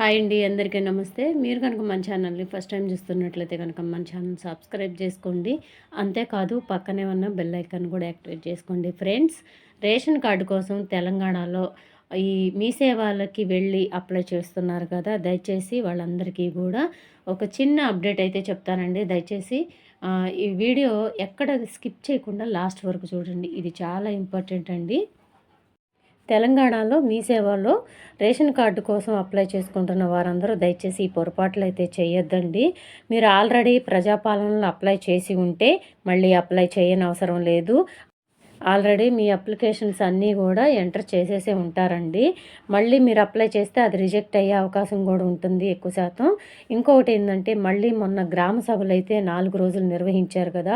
Hi అండి, అందరికీ నమస్తే. మీరు కనుక మన ఛానల్ని ఫస్ట్ టైం చూస్తున్నట్లయితే కనుక మన ఛానల్ సబ్స్క్రైబ్ చేసుకోండి. అంతేకాదు పక్కనే ఉన్న బెల్ ఐకాన్ కూడా యాక్టివేట్ చేసుకోండి. ఫ్రెండ్స్, రేషన్ కార్డు కోసం తెలంగాణలో ఈ మీ సేవలకి వెళ్ళి అప్లై చేస్తున్నారు కదా, దయచేసి వాళ్ళందరికీ కూడా ఒక చిన్న అప్డేట్ అయితే చెప్తానండి. దయచేసి ఈ వీడియో ఎక్కడ స్కిప్ చేయకుండా లాస్ట్ వరకు చూడండి. ఇది చాలా ఇంపార్టెంట్ అండి. తెలంగాణలో మీ సేవలో రేషన్ కార్డు కోసం అప్లై చేసుకుంటున్న వారందరూ దయచేసి ఈ పొరపాట్లు అయితే చేయొద్దండి. మీరు ఆల్రెడీ ప్రజాపాలనలో అప్లై చేసి ఉంటే మళ్ళీ అప్లై చేయనవసరం లేదు. ఆల్రెడీ మీ అప్లికేషన్స్ అన్నీ కూడా ఎంటర్ చేసేసే ఉంటారండి. మళ్ళీ మీరు అప్లై చేస్తే అది రిజెక్ట్ అయ్యే అవకాశం కూడా ఉంటుంది ఎక్కువ శాతం. ఇంకొకటి ఏంటంటే, మళ్ళీ మొన్న గ్రామ సభలు అయితే 4 రోజులు నిర్వహించారు కదా,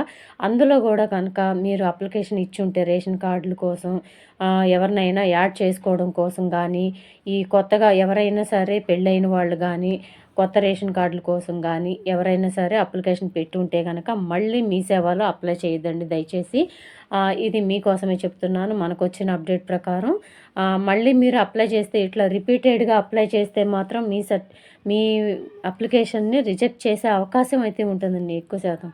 అందులో కూడా కనుక మీరు అప్లికేషన్ ఇచ్చుంటే రేషన్ కార్డుల కోసం ఎవరినైనా యాడ్ చేసుకోవడం కోసం కానీ, ఈ కొత్తగా ఎవరైనా సరే పెళ్ళైన వాళ్ళు కానీ, కొత్త రేషన్ కార్డుల కోసం కానీ ఎవరైనా సరే అప్లికేషన్ పెట్టి ఉంటే కనుక మళ్ళీ మీ సేవలో అప్లై చేయొద్దండి దయచేసి. ఇది మీకోసమే చెప్తున్నాను. మనకు వచ్చిన అప్డేట్ ప్రకారం మళ్ళీ మీరు అప్లై చేస్తే, ఇట్లా రిపీటెడ్గా అప్లై చేస్తే మాత్రం మీ అప్లికేషన్ని రిజెక్ట్ చేసే అవకాశం అయితే ఉంటుందండి ఎక్కువ శాతం.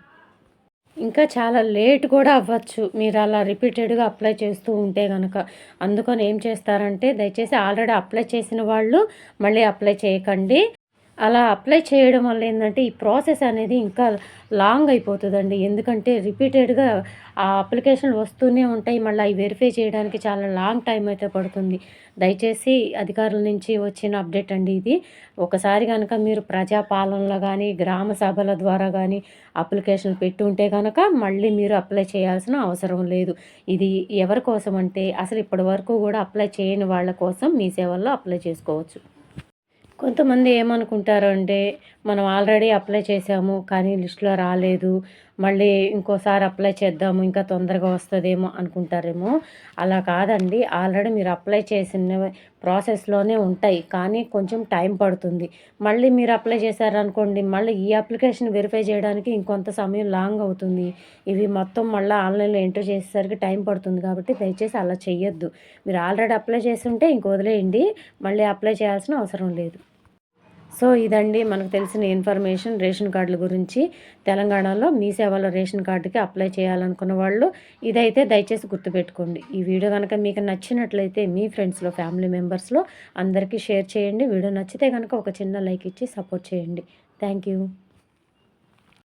ఇంకా చాలా లేట్ కూడా అవ్వచ్చు మీరు అలా రిపీటెడ్గా అప్లై చేస్తూ ఉంటే కనుక. అందుకని ఏం చేస్తారంటే, దయచేసి ఆల్రెడీ అప్లై చేసిన వాళ్ళు మళ్ళీ అప్లై చేయకండి. అలా అప్లై చేయడం వల్ల ఏంటంటే, ఈ ప్రాసెస్ అనేది ఇంకా లాంగ్ అయిపోతుందండి. ఎందుకంటే రిపీటెడ్గా ఆ అప్లికేషన్లు వస్తూనే ఉంటాయి. మళ్ళీ అవి వెరిఫై చేయడానికి చాలా లాంగ్ టైం అయితే పడుతుంది. దయచేసి అధికారుల నుంచి వచ్చిన అప్డేట్ అండి ఇది. ఒకసారి కనుక మీరు ప్రజాపాలనలో కానీ, గ్రామ సభల ద్వారా కానీ అప్లికేషన్లు పెట్టి ఉంటే కనుక మళ్ళీ మీరు అప్లై చేయాల్సిన అవసరం లేదు. ఇది ఎవరి కోసం అంటే, అసలు ఇప్పటి వరకు కూడా అప్లై చేయని వాళ్ళ కోసం మీ సేవల్లో అప్లై చేసుకోవచ్చు. కొంతమంది ఏమనుకుంటారు అంటే, మనం ఆల్రెడీ అప్లై చేసాము కానీ లిస్టులో రాలేదు, మళ్ళీ ఇంకోసారి అప్లై చేద్దాము ఇంకా తొందరగా వస్తుందేమో అనుకుంటారేమో. అలా కాదండి. ఆల్రెడీ మీరు అప్లై చేసిన ప్రాసెస్లోనే ఉంటాయి, కానీ కొంచెం టైం పడుతుంది. మళ్ళీ మీరు అప్లై చేశారనుకోండి, మళ్ళీ ఈ అప్లికేషన్ వెరిఫై చేయడానికి ఇంకొంత సమయం లాంగ్ అవుతుంది. ఇవి మొత్తం మళ్ళీ ఆన్లైన్లో ఎంటర్ చేసేసరికి టైం పడుతుంది. కాబట్టి దయచేసి అలా చెయ్యొద్దు. మీరు ఆల్రెడీ అప్లై చేసి ఉంటే ఇంక వదిలేయండి, మళ్ళీ అప్లై చేయాల్సిన అవసరం లేదు. సో ఇదండి మనకు తెలిసిన ఇన్ఫర్మేషన్ రేషన్ కార్డుల గురించి. తెలంగాణలో మీ సేవలో రేషన్ కార్డుకి అప్లై చేయాలనుకున్న వాళ్ళు ఇదైతే దయచేసి గుర్తుపెట్టుకోండి. ఈ వీడియో కనుక మీకు నచ్చినట్లయితే మీ ఫ్రెండ్స్లో, ఫ్యామిలీ మెంబర్స్లో అందరికీ షేర్ చేయండి. వీడియో నచ్చితే కనుక ఒక చిన్న లైక్ ఇచ్చి సపోర్ట్ చేయండి. Thank you.